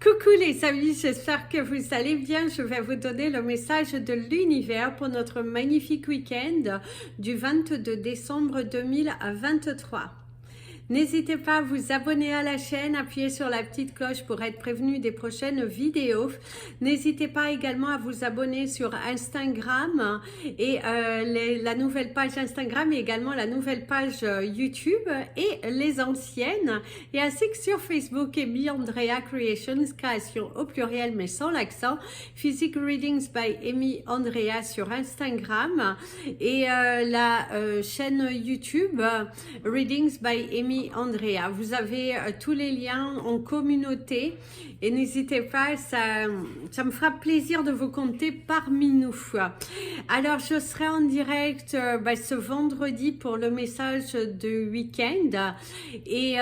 Coucou les amis, j'espère que vous allez bien. Je vais vous donner le message de l'univers pour notre magnifique week-end du 22 décembre 2023. N'hésitez pas à vous abonner à la chaîne, appuyer sur la petite cloche pour être prévenu des prochaines vidéos. N'hésitez pas également à vous abonner sur Instagram et la nouvelle page Instagram et également la nouvelle page YouTube et les anciennes. Et ainsi que sur Facebook, Amy Andrea Creations, création au pluriel mais sans l'accent. Physique Readings by Amy Andrea sur Instagram et la chaîne YouTube Readings by Amy Andrea. Vous avez tous les liens en communauté et n'hésitez pas, ça me fera plaisir de vous compter parmi nous. Alors je serai en direct ce vendredi pour le message de week-end et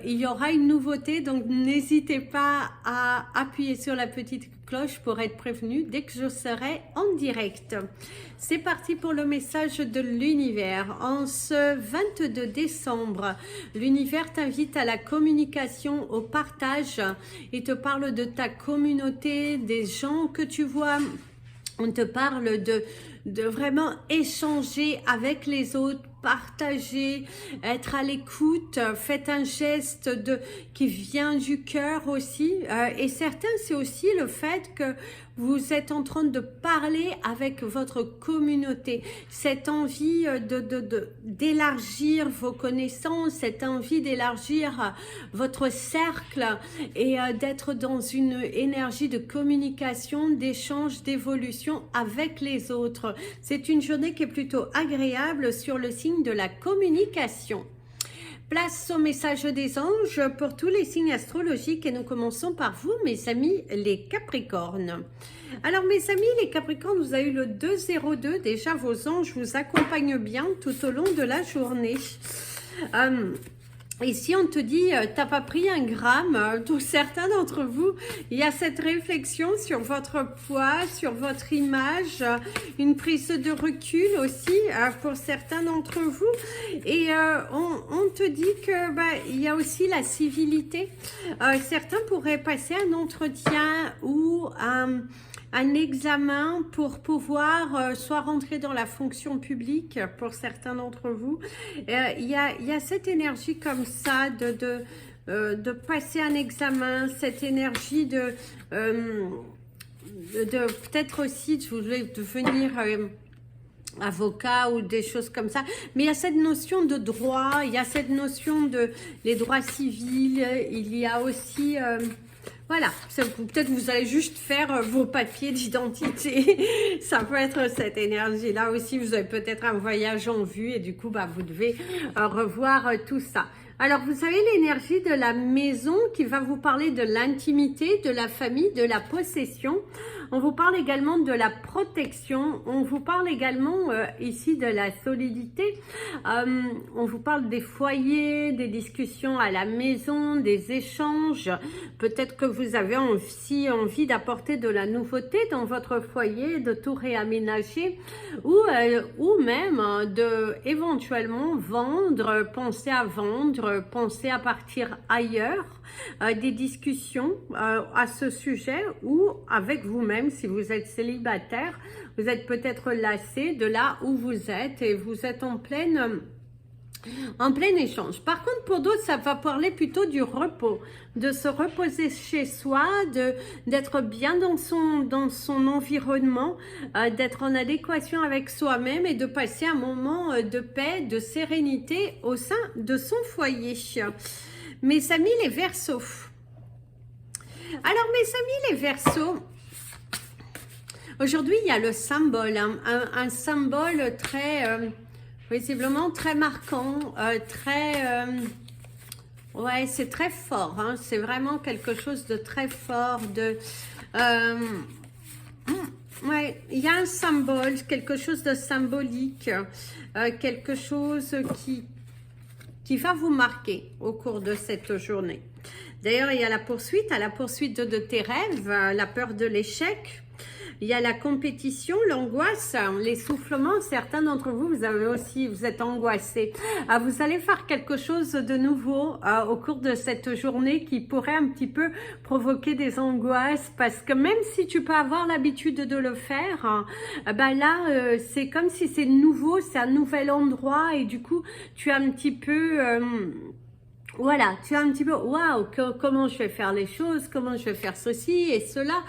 il y aura une nouveauté, donc n'hésitez pas à appuyer sur la petite cloche pour être prévenu dès que je serai en direct. C'est parti pour le message de l'univers. En ce 22 décembre, l'univers t'invite à la communication, au partage. Il te parle de ta communauté, des gens que tu vois. On te parle de vraiment échanger avec les autres, partager, être à l'écoute, faites un geste qui vient du cœur aussi. Et certains, c'est aussi le fait que vous êtes en train de parler avec votre communauté. Cette envie d'élargir vos connaissances, cette envie d'élargir votre cercle et d'être dans une énergie de communication, d'échange, d'évolution avec les autres. C'est une journée qui est plutôt agréable sur le signe de la communication. Place au message des anges pour tous les signes astrologiques et nous commençons par vous, mes amis les Capricornes. Alors mes amis les Capricornes, vous avez eu le 202, déjà vos anges vous accompagnent bien tout au long de la journée. Ici, on te dit, t'as pas pris un gramme. Pour certains d'entre vous, il y a cette réflexion sur votre poids, sur votre image, une prise de recul aussi pour certains d'entre vous. Et on te dit que il y a aussi la civilité. Certains pourraient passer un entretien ou un examen pour pouvoir soit rentrer dans la fonction publique pour certains d'entre vous. Il y a cette énergie comme ça de passer un examen, cette énergie de peut-être aussi je voulais devenir avocat ou des choses comme ça, mais il y a cette notion de droit, il y a cette notion de les droits civils, il y a aussi voilà, peut-être vous allez juste faire vos papiers d'identité. Ça peut être cette énergie-là aussi. Vous avez peut-être un voyage en vue et du coup, vous devez revoir tout ça. Alors, vous avez l'énergie de la maison qui va vous parler de l'intimité, de la famille, de la possession. On vous parle également de la protection. On vous parle également ici de la solidité. On vous parle des foyers, des discussions à la maison, des échanges. Peut-être que vous avez aussi envie d'apporter de la nouveauté dans votre foyer, de tout réaménager ou même de éventuellement vendre, penser à vendre, penser à partir ailleurs. Des discussions à ce sujet ou avec vous-même si vous êtes célibataire, vous êtes peut-être lassé de là où vous êtes et vous êtes en plein échange. Par contre, pour d'autres, ça va parler plutôt du repos, de se reposer chez soi, d'être bien dans son environnement, d'être en adéquation avec soi-même et de passer un moment de paix, de sérénité au sein de son foyer. Mes amis les Verseaux. Alors mes amis les Verseaux, aujourd'hui il y a le symbole, un symbole très visiblement très marquant, ouais, c'est très fort, c'est vraiment quelque chose de très fort, ouais, il y a un symbole, quelque chose de symbolique, quelque chose qui va vous marquer au cours de cette journée. D'ailleurs, il y a la poursuite, à la poursuite de tes rêves, la peur de l'échec. Il y a la compétition, l'angoisse, l'essoufflement. Certains d'entre vous, vous êtes angoissés. Vous allez faire quelque chose de nouveau au cours de cette journée qui pourrait un petit peu provoquer des angoisses, parce que même si tu peux avoir l'habitude de le faire, là, c'est comme si c'est nouveau, c'est un nouvel endroit et du coup, tu as un petit peu... voilà, tu as un petit peu, waouh, comment je vais faire les choses, comment je vais faire ceci et cela.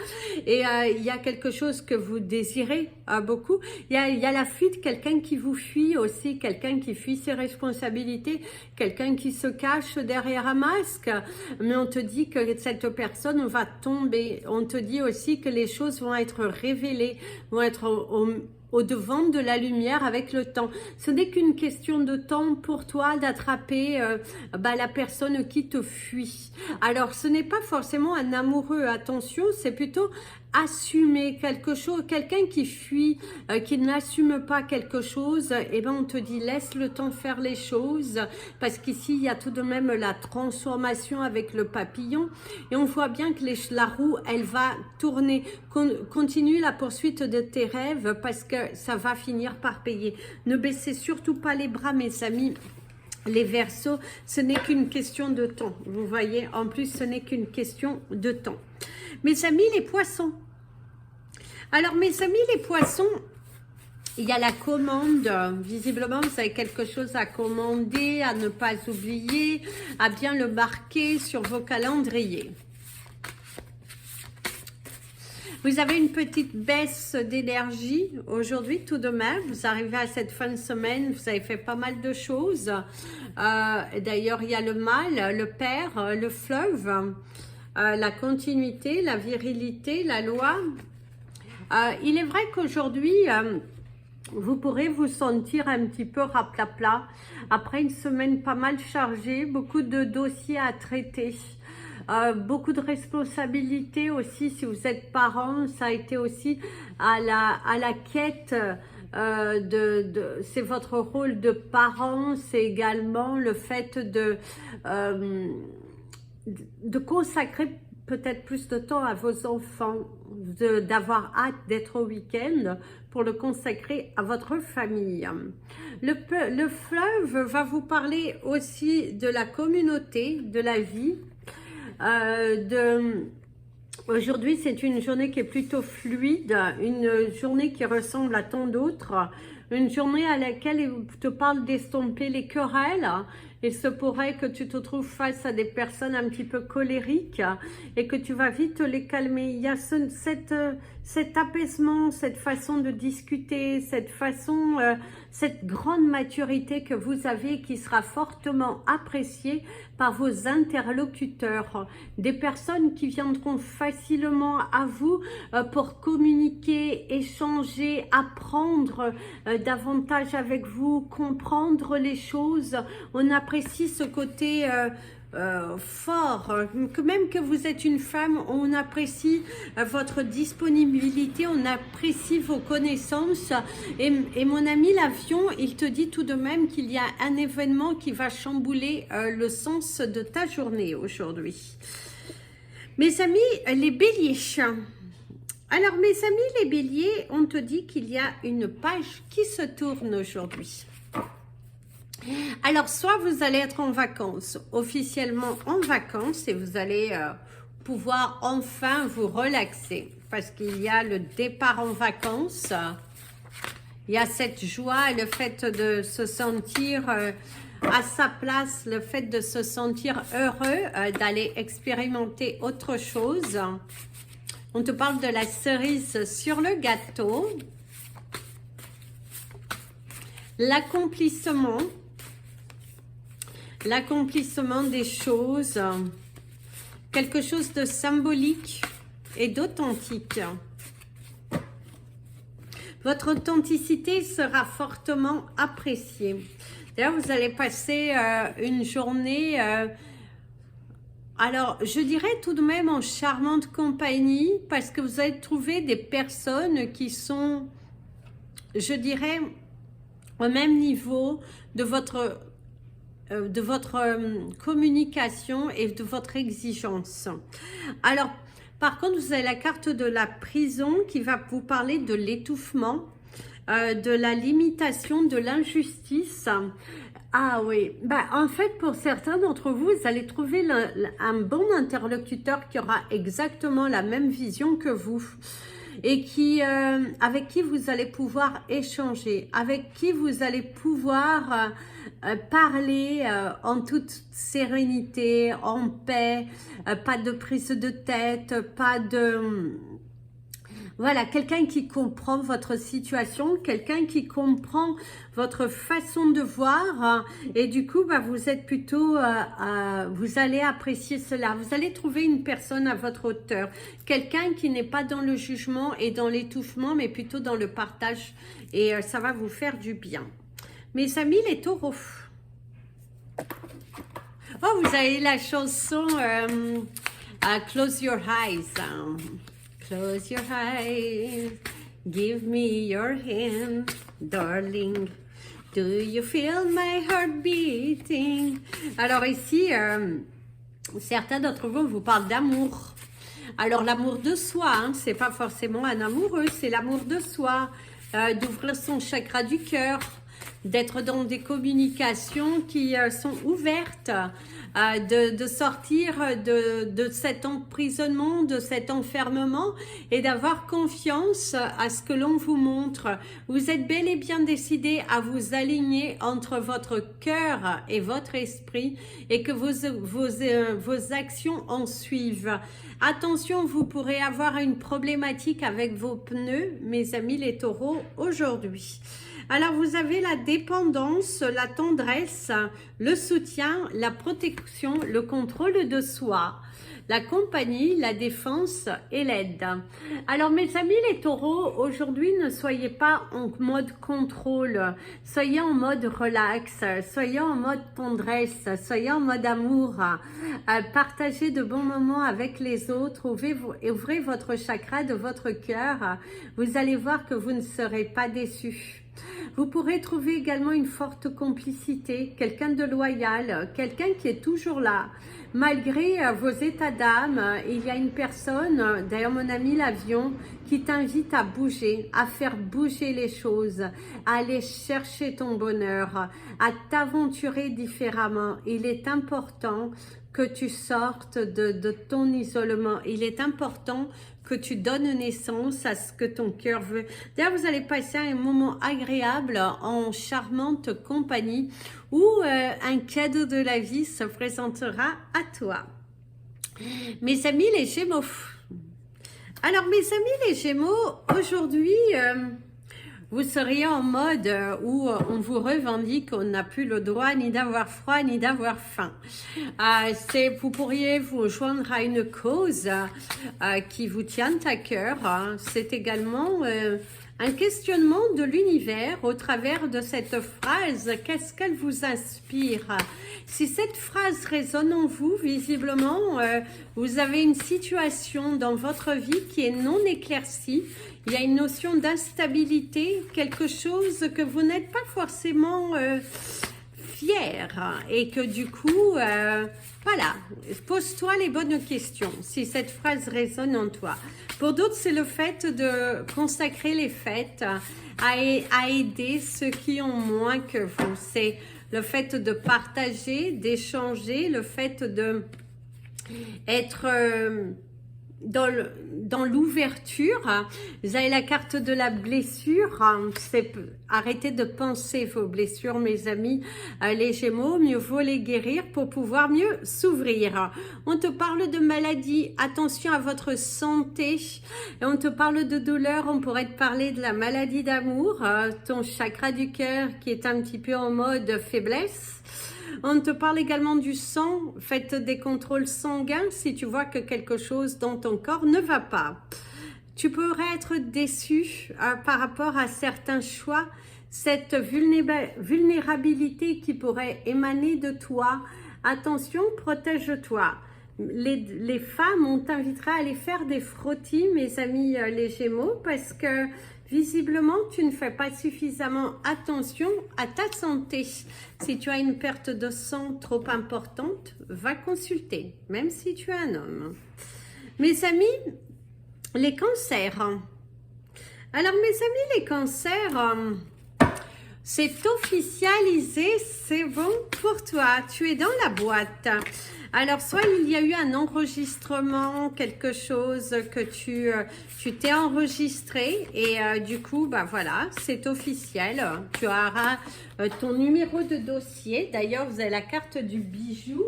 Et il y a quelque chose que vous désirez beaucoup. Il y a la fuite, quelqu'un qui vous fuit aussi, quelqu'un qui fuit ses responsabilités, quelqu'un qui se cache derrière un masque. Mais on te dit que cette personne va tomber. On te dit aussi que les choses vont être révélées, vont être au devant de la lumière avec le temps. Ce n'est qu'une question de temps pour toi d'attraper la personne qui te fuit. Alors, ce n'est pas forcément un amoureux, attention, c'est plutôt assumer quelque chose, quelqu'un qui fuit, qui n'assume pas quelque chose, et ben on te dit laisse le temps faire les choses, parce qu'ici il y a tout de même la transformation avec le papillon, et on voit bien que la roue elle va tourner. Continue la poursuite de tes rêves, parce que ça va finir par payer. Ne baissez surtout pas les bras, mes amis. Les Verseaux, ce n'est qu'une question de temps. Vous voyez, en plus, ce n'est qu'une question de temps. Mes amis, les poissons. Alors, mes amis, les poissons, il y a la commande. Visiblement, vous avez quelque chose à commander, à ne pas oublier, à bien le marquer sur vos calendriers. Vous avez une petite baisse d'énergie aujourd'hui tout de même. Vous arrivez à cette fin de semaine, vous avez fait pas mal de choses. D'ailleurs, il y a le mal, le père, le fleuve, la continuité, la virilité, la loi. Il est vrai qu'aujourd'hui, vous pourrez vous sentir un petit peu raplapla après une semaine pas mal chargée, beaucoup de dossiers à traiter. Beaucoup de responsabilités aussi si vous êtes parent, ça a été aussi à la quête c'est votre rôle de parent, c'est également le fait de consacrer peut-être plus de temps à vos enfants, d'avoir hâte d'être au week-end pour le consacrer à votre famille. Le fleuve va vous parler aussi de la communauté, de la vie. Aujourd'hui, c'est une journée qui est plutôt fluide, une journée qui ressemble à tant d'autres, une journée à laquelle il te parle d'estomper les querelles. Il se pourrait que tu te trouves face à des personnes un petit peu colériques et que tu vas vite les calmer. Il y a cet apaisement, cette façon de discuter, cette grande maturité que vous avez qui sera fortement appréciée par vos interlocuteurs. Des personnes qui viendront facilement à vous pour communiquer, échanger, apprendre davantage avec vous, comprendre les choses. On apprécie ce côté fort, que même que vous êtes une femme, on apprécie votre disponibilité, on apprécie vos connaissances et mon ami l'avion, il te dit tout de même qu'il y a un événement qui va chambouler le sens de ta journée aujourd'hui. Mes amis, les béliers. Alors mes amis les béliers, on te dit qu'il y a une page qui se tourne aujourd'hui. Alors, soit vous allez être en vacances, officiellement en vacances, et vous allez pouvoir enfin vous relaxer, parce qu'il y a le départ en vacances, il y a cette joie, le fait de se sentir à sa place, le fait de se sentir heureux, d'aller expérimenter autre chose. On te parle de la cerise sur le gâteau, l'accomplissement des choses, quelque chose de symbolique et d'authentique. Votre authenticité sera fortement appréciée. D'ailleurs, vous allez passer une journée, alors je dirais tout de même en charmante compagnie, parce que vous allez trouver des personnes qui sont, je dirais, au même niveau de votre communication et de votre exigence. Alors, Par contre, vous avez la carte de la prison qui va vous parler de l'étouffement, de la limitation, de l'injustice. Ah oui, bah, en fait, pour certains d'entre vous, vous allez trouver un bon interlocuteur qui aura exactement la même vision que vous et qui, avec qui vous allez pouvoir échanger, avec qui vous allez pouvoir parler en toute sérénité, en paix, pas de prise de tête, pas de... Voilà, quelqu'un qui comprend votre situation, quelqu'un qui comprend votre façon de voir et du coup, bah, vous êtes plutôt, vous allez apprécier cela. Vous allez trouver une personne à votre hauteur, quelqu'un qui n'est pas dans le jugement et dans l'étouffement, mais plutôt dans le partage et ça va vous faire du bien. Mes amis les taureaux. Oh, vous avez la chanson Close Your Eyes. Close your eyes, give me your hand, darling. Do you feel my heart beating? Alors ici, certains d'entre vous vous parlent d'amour. Alors l'amour de soi, hein, c'est pas forcément un amoureux, c'est l'amour de soi, d'ouvrir son chakra du cœur, d'être dans des communications qui sont ouvertes, de sortir de cet emprisonnement, de cet enfermement et d'avoir confiance à ce que l'on vous montre. Vous êtes bel et bien décidé à vous aligner entre votre cœur et votre esprit et que vos actions en suivent. Attention, vous pourrez avoir une problématique avec vos pneus, mes amis les taureaux, aujourd'hui. Alors, vous avez la dépendance, la tendresse, le soutien, la protection, le contrôle de soi, la compagnie, la défense et l'aide. Alors, mes amis les taureaux, aujourd'hui, ne soyez pas en mode contrôle, soyez en mode relax, soyez en mode tendresse, soyez en mode amour, partagez de bons moments avec les autres, ouvrez votre chakra de votre cœur, vous allez voir que vous ne serez pas déçus. Vous pourrez trouver également une forte complicité, quelqu'un de loyal, quelqu'un qui est toujours là. Malgré vos états d'âme, il y a une personne, d'ailleurs mon ami l'avion, qui t'invite à bouger, à faire bouger les choses, à aller chercher ton bonheur, à t'aventurer différemment. Il est important que tu sortes de ton isolement. Il est important que tu donnes naissance à ce que ton cœur veut. D'ailleurs, vous allez passer un moment agréable en charmante compagnie où un cadeau de la vie se présentera à toi. Mes amis les Gémeaux. Alors, mes amis les Gémeaux, aujourd'hui... vous seriez en mode où on vous revendique qu'on n'a plus le droit ni d'avoir froid ni d'avoir faim. Vous pourriez vous joindre à une cause qui vous tient à cœur. C'est également un questionnement de l'univers au travers de cette phrase. Qu'est-ce qu'elle vous inspire? Si cette phrase résonne en vous, visiblement, vous avez une situation dans votre vie qui est non éclaircie. Il y a une notion d'instabilité, quelque chose que vous n'êtes pas forcément fier et que du coup, voilà, pose-toi les bonnes questions si cette phrase résonne en toi. Pour d'autres, c'est le fait de consacrer les fêtes à aider ceux qui ont moins que vous. C'est le fait de partager, d'échanger, le fait de être... dans l'ouverture. Vous avez la carte de la blessure. C'est arrêtez de penser vos blessures, mes amis les Gémeaux. Mieux vaut les guérir pour pouvoir mieux s'ouvrir. On te parle de maladie, attention à votre santé. Et on te parle de douleur, on pourrait te parler de la maladie d'amour, ton chakra du cœur qui est un petit peu en mode faiblesse. On te parle également du sang, faites des contrôles sanguins si tu vois que quelque chose dans ton corps ne va pas. Tu pourrais être déçu par rapport à certains choix, cette vulnérabilité qui pourrait émaner de toi. Attention, protège-toi. Les femmes, on t'invitera à aller faire des frottis, mes amis les Gémeaux, parce que visiblement, tu ne fais pas suffisamment attention à ta santé. Si tu as une perte de sang trop importante, va consulter, même si tu es un homme. Mes amis, les cancers. Alors mes amis, les cancers, c'est officialisé, c'est bon pour toi. Tu es dans la boîte. Alors, soit il y a eu un enregistrement, quelque chose que tu t'es enregistré et du coup, bah voilà, c'est officiel. Tu auras ton numéro de dossier. D'ailleurs, vous avez la carte du bijou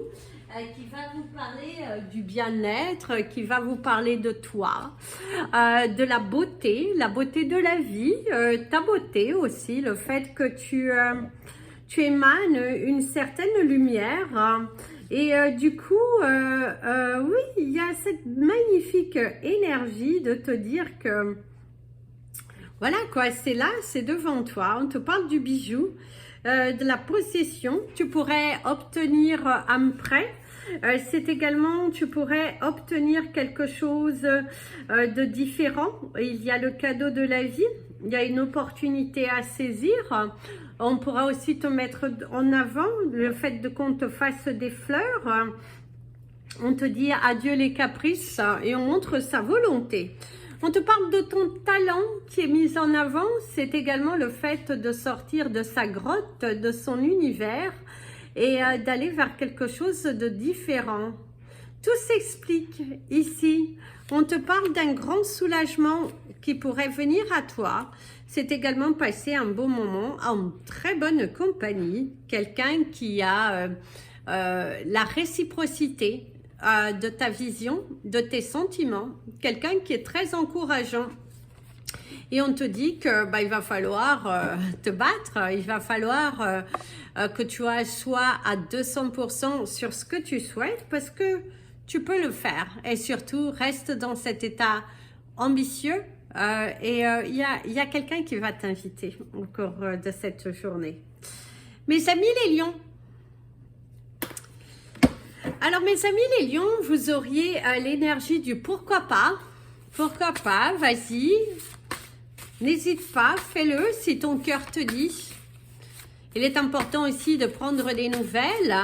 qui va vous parler du bien-être, qui va vous parler de toi, de la beauté de la vie, ta beauté aussi, le fait que tu émanes une certaine lumière. Et du coup, oui, il y a cette magnifique énergie de te dire que, voilà quoi, c'est là, c'est devant toi. On te parle du bijou, de la possession. Tu pourrais obtenir un prêt. C'est également, tu pourrais obtenir quelque chose de différent. Il y a le cadeau de la vie. Il y a une opportunité à saisir. On pourra aussi te mettre en avant le fait qu'on te fasse des fleurs. On te dit adieu les caprices et on montre sa volonté. On te parle de ton talent qui est mis en avant. C'est également le fait de sortir de sa grotte, de son univers et d'aller vers quelque chose de différent. Tout s'explique ici. On te parle d'un grand soulagement qui pourrait venir à toi. C'est également passer un beau moment en très bonne compagnie. Quelqu'un qui a la réciprocité de ta vision, de tes sentiments. Quelqu'un qui est très encourageant. Et on te dit que bah, il va falloir te battre. Il va falloir que tu sois à 200% sur ce que tu souhaites parce que tu peux le faire. Et surtout, reste dans cet état ambitieux. Il y a quelqu'un qui va t'inviter au cours de cette journée. Mes amis les lions. Alors mes amis les lions, vous auriez l'énergie du pourquoi pas. Pourquoi pas, vas-y. N'hésite pas, fais-le si ton cœur te dit. Il est important aussi de prendre des nouvelles.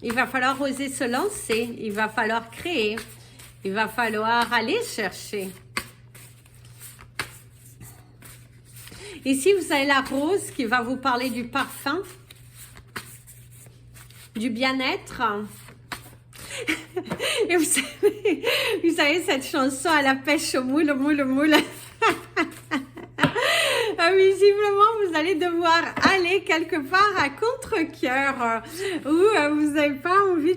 Il va falloir oser se lancer. Il va falloir créer. Il va falloir aller chercher. Ici, vous avez la rose qui va vous parler du parfum, du bien-être. Et vous savez cette chanson à la pêche au moule, moule, moule. Visiblement, vous allez devoir aller quelque part à contre-cœur où vous n'avez pas envie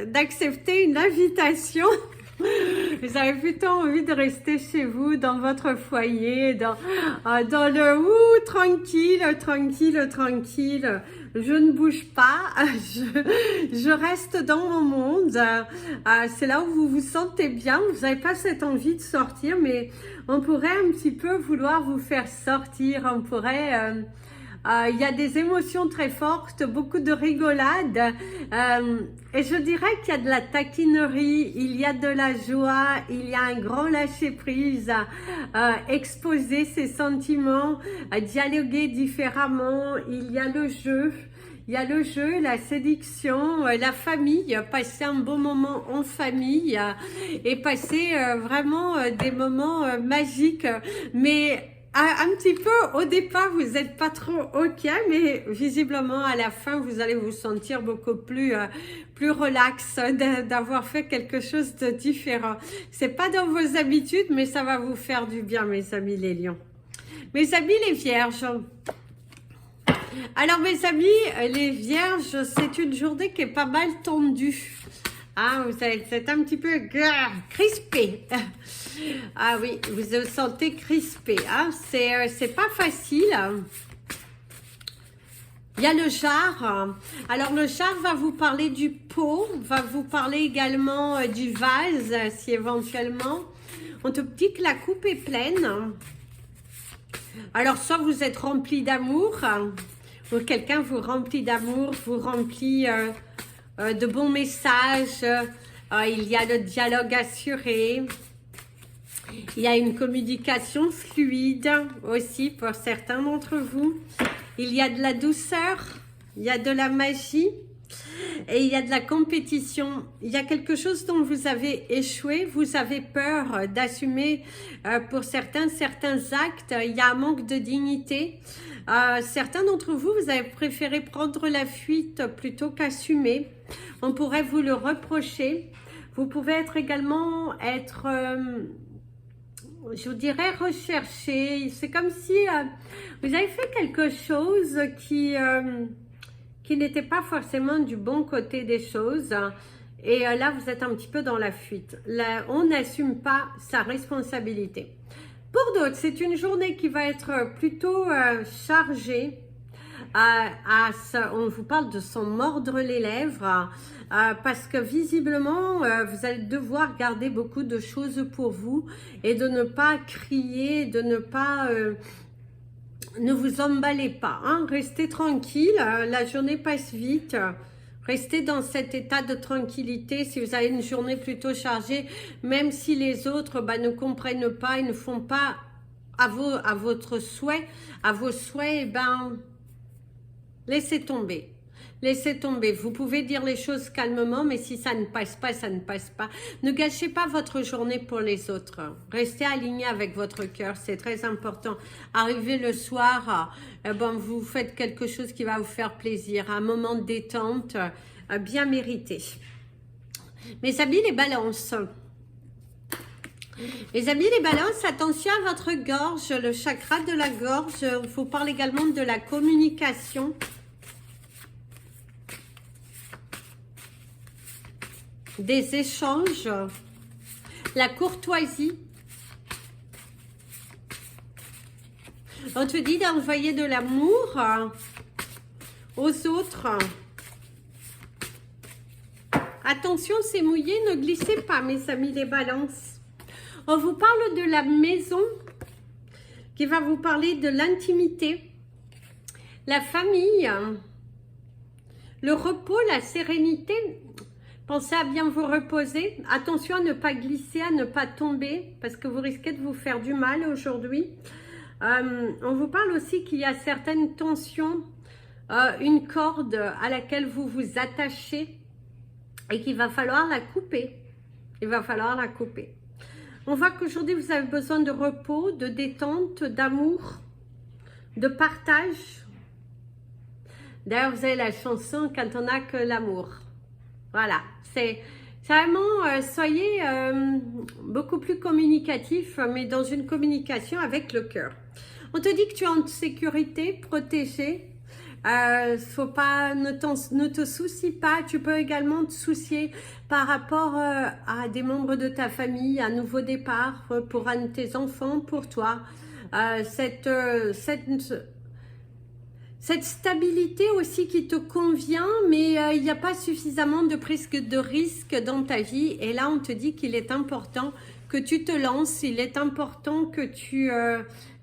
d'accepter une invitation. Vous avez plutôt envie de rester chez vous, dans votre foyer, dans le tranquille, tranquille, tranquille. Je ne bouge pas, je reste dans mon monde. C'est là où vous vous sentez bien. Vous n'avez pas cette envie de sortir, mais on pourrait un petit peu vouloir vous faire sortir. On pourrait... il y a des émotions très fortes, beaucoup de rigolade et je dirais qu'il y a de la taquinerie, il y a de la joie, il y a un grand lâcher-prise, exposer ses sentiments, dialoguer différemment, il y a le jeu. Il y a le jeu, la séduction, la famille, passer un bon moment en famille et passer vraiment des moments magiques, mais un petit peu, au départ, vous n'êtes pas trop OK, mais visiblement, à la fin, vous allez vous sentir beaucoup plus relax d'avoir fait quelque chose de différent. C'est pas dans vos habitudes, mais ça va vous faire du bien, mes amis les lions. Mes amis les vierges. Alors, mes amis les vierges, c'est une journée qui est pas mal tendue. Ah, vous êtes un petit peu crispé. Ah oui, vous vous sentez crispé. Hein? C'est pas facile. Il y a le jar. Alors, le jar va vous parler du pot, va vous parler également du vase, si éventuellement. On te dit que la coupe est pleine. Alors, soit vous êtes rempli d'amour, ou quelqu'un vous remplit d'amour, vous remplit... de bons messages, il y a le dialogue assuré, il y a une communication fluide aussi pour certains d'entre vous, il y a de la douceur, il y a de la magie, Et il y a de la compétition, il y a quelque chose dont vous avez échoué, vous avez peur d'assumer pour certains actes, il y a un manque de dignité. Certains d'entre vous, vous avez préféré prendre la fuite plutôt qu'assumer. On pourrait vous le reprocher. Vous pouvez également être, je vous dirais, recherché. C'est comme si vous avez fait quelque chose qui n'était pas forcément du bon côté des choses. Et là, vous êtes un petit peu dans la fuite. Là, on n'assume pas sa responsabilité. Pour d'autres, c'est une journée qui va être plutôt chargée. On vous parle de s'en mordre les lèvres parce que visiblement, vous allez devoir garder beaucoup de choses pour vous et de ne pas crier, de ne pas... ne vous emballez pas, hein. Restez tranquille, la journée passe vite. Restez dans cet état de tranquillité si vous avez une journée plutôt chargée, même si les autres ne comprennent pas et ne font pas à vos souhaits, laissez tomber. Laissez tomber. Vous pouvez dire les choses calmement, mais si ça ne passe pas, ça ne passe pas. Ne gâchez pas votre journée pour les autres. Restez aligné avec votre cœur, c'est très important. Arrivez le soir, vous faites quelque chose qui va vous faire plaisir, un moment de détente bien mérité. Mes amis les balances. Les amis les balances, attention à votre gorge, le chakra de la gorge. Il vous parle également de la communication. Des échanges, la courtoisie. On te dit d'envoyer de l'amour aux autres. Attention, c'est mouillé, ne glissez pas, mes amis les balances. On vous parle de la maison qui va vous parler de l'intimité, la famille, le repos, la sérénité. Pensez à bien vous reposer. Attention à ne pas glisser, à ne pas tomber, parce que vous risquez de vous faire du mal aujourd'hui. On vous parle aussi qu'il y a certaines tensions, une corde à laquelle vous vous attachez et qu'il va falloir la couper. Il va falloir la couper. On voit qu'aujourd'hui, vous avez besoin de repos, de détente, d'amour, de partage. D'ailleurs, vous avez la chanson « Quand on n'a que l'amour ». Voilà, c'est vraiment, soyez beaucoup plus communicatif, mais dans une communication avec le cœur. On te dit que tu es en sécurité, protégé. Faut pas, ne te soucie pas. Tu peux également te soucier par rapport à des membres de ta famille, un nouveau départ pour un de tes enfants, pour toi. Cette stabilité aussi qui te convient, mais il n'y a pas suffisamment de prise de risque dans ta vie. Et là, on te dit qu'il est important que tu te lances, il est important que tu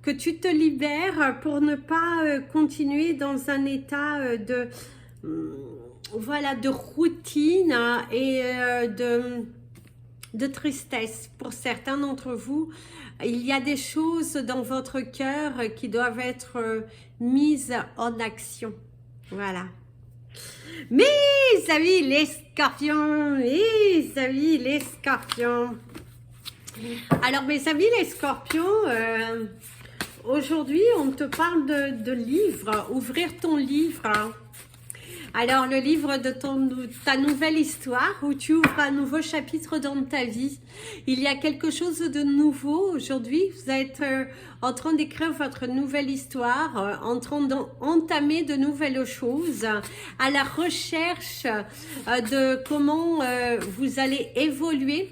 te libères pour ne pas continuer dans un état de routine et de tristesse. Pour certains d'entre vous, il y a des choses dans votre cœur qui doivent être mises en action. Voilà. Mes amis les scorpions, mes amis les scorpions. Alors mes amis les scorpions, aujourd'hui on te parle de livres, ouvrir ton livre. Alors le livre de ta nouvelle histoire où tu ouvres un nouveau chapitre dans ta vie. Il y a quelque chose de nouveau aujourd'hui. Vous êtes en train d'écrire votre nouvelle histoire, en train d'entamer de nouvelles choses, à la recherche de comment vous allez évoluer,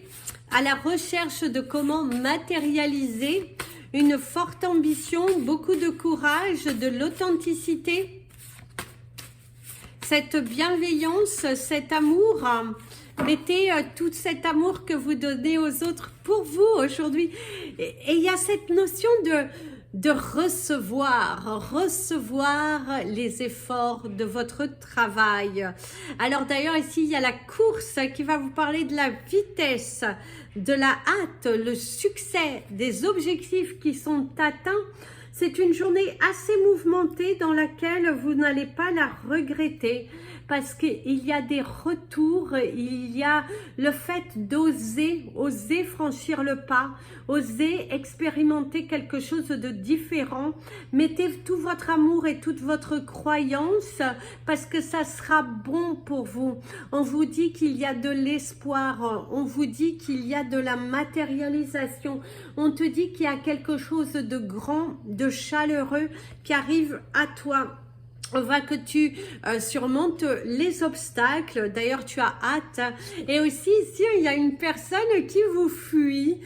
à la recherche de comment matérialiser une forte ambition, beaucoup de courage, de l'authenticité. Cette bienveillance, cet amour, mettez tout cet amour que vous donnez aux autres pour vous aujourd'hui. Et il y a cette notion de recevoir les efforts de votre travail. Alors d'ailleurs ici, il y a la course qui va vous parler de la vitesse, de la hâte, le succès, des objectifs qui sont atteints. C'est une journée assez mouvementée dans laquelle vous n'allez pas la regretter parce qu'il y a des retours, il y a le fait d'oser, oser franchir le pas, oser expérimenter quelque chose de différent. Mettez tout votre amour et toute votre croyance parce que ça sera bon pour vous. On vous dit qu'il y a de l'espoir, on vous dit qu'il y a de la matérialisation, on te dit qu'il y a quelque chose de grand, de chaleureux qui arrive à toi. On voit que tu surmontes les obstacles, d'ailleurs tu as hâte. Et aussi ici, il y a une personne qui vous fuit.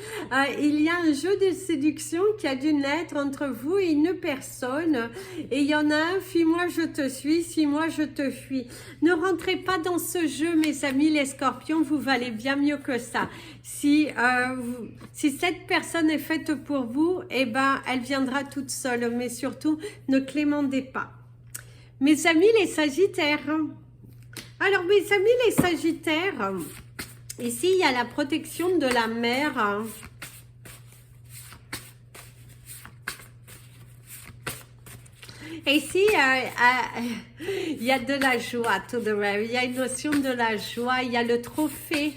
Il y a un jeu de séduction qui a dû naître entre vous et une personne. Et il y en a un, fuis-moi je te suis, suis-moi je te fuis. Ne rentrez pas dans ce jeu mes amis les scorpions, vous valez bien mieux que ça. Si cette personne est faite pour vous, eh ben, elle viendra toute seule. Mais surtout, ne clémentez pas. Mes amis les sagittaires, alors mes amis les sagittaires, ici il y a la protection de la mer, et ici il y a de la joie tout de même, il y a une notion de la joie, il y a le trophée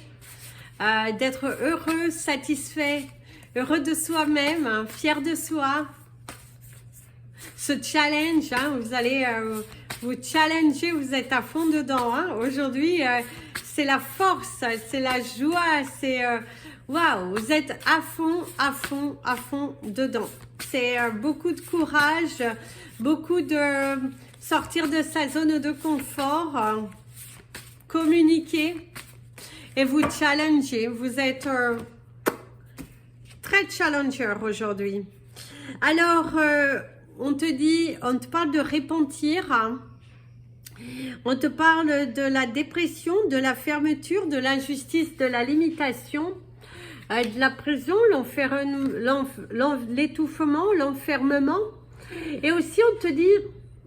d'être heureux, satisfait, heureux de soi-même, fier de soi. Ce challenge, hein, vous allez vous challenger, vous êtes à fond dedans. Hein. Aujourd'hui, c'est la force, c'est la joie, c'est waouh, vous êtes à fond dedans. C'est beaucoup de courage, beaucoup de sortir de sa zone de confort, communiquer et vous challenger. Vous êtes très challenger aujourd'hui. Alors, on te parle de repentir, hein. On te parle de la dépression, de la fermeture, de l'injustice, de la limitation, de la prison, l'étouffement, l'enfermement. Et aussi on te dit,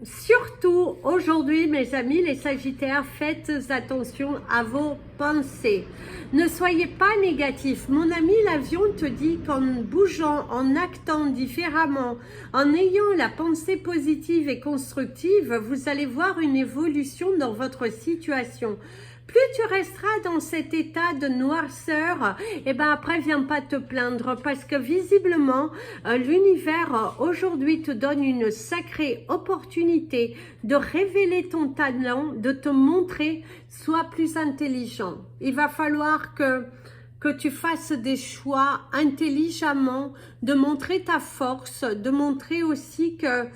surtout aujourd'hui mes amis les sagittaires, faites attention à vos pensées. Ne soyez pas négatifs. Mon ami l'avion te dit qu'en bougeant, en actant différemment, en ayant la pensée positive et constructive, vous allez voir une évolution dans votre situation. Plus tu resteras dans cet état de noirceur, et ben après viens pas te plaindre parce que visiblement l'univers aujourd'hui te donne une sacrée opportunité de révéler ton talent, de te montrer, sois plus intelligent. Il va falloir que tu fasses des choix intelligemment, de montrer ta force, de montrer aussi que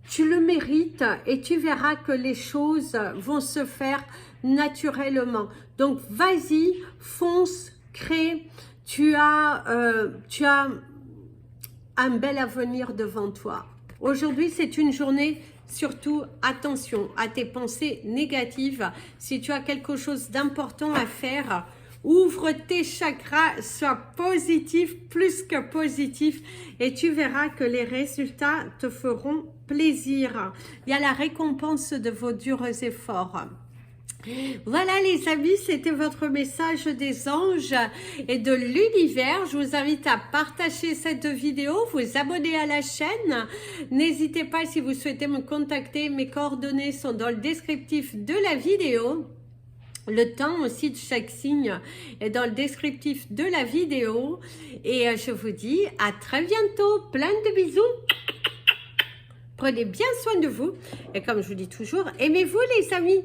tu le mérites et tu verras que les choses vont se faire naturellement. Donc vas-y, fonce, crée, tu as un bel avenir devant toi. Aujourd'hui, c'est une journée, surtout attention à tes pensées négatives. Si tu as quelque chose d'important à faire, ouvre tes chakras, sois positif, plus que positif, et tu verras que les résultats te feront plaisir. Il y a la récompense de vos durs efforts. Voilà les amis, c'était votre message des anges et de l'univers. Je vous invite à partager cette vidéo, vous abonner à la chaîne. N'hésitez pas si vous souhaitez me contacter, mes coordonnées sont dans le descriptif de la vidéo. Le temps aussi de chaque signe est dans le descriptif de la vidéo. Et je vous dis à très bientôt. Plein de bisous. Prenez bien soin de vous. Et comme je vous dis toujours, aimez-vous les amis.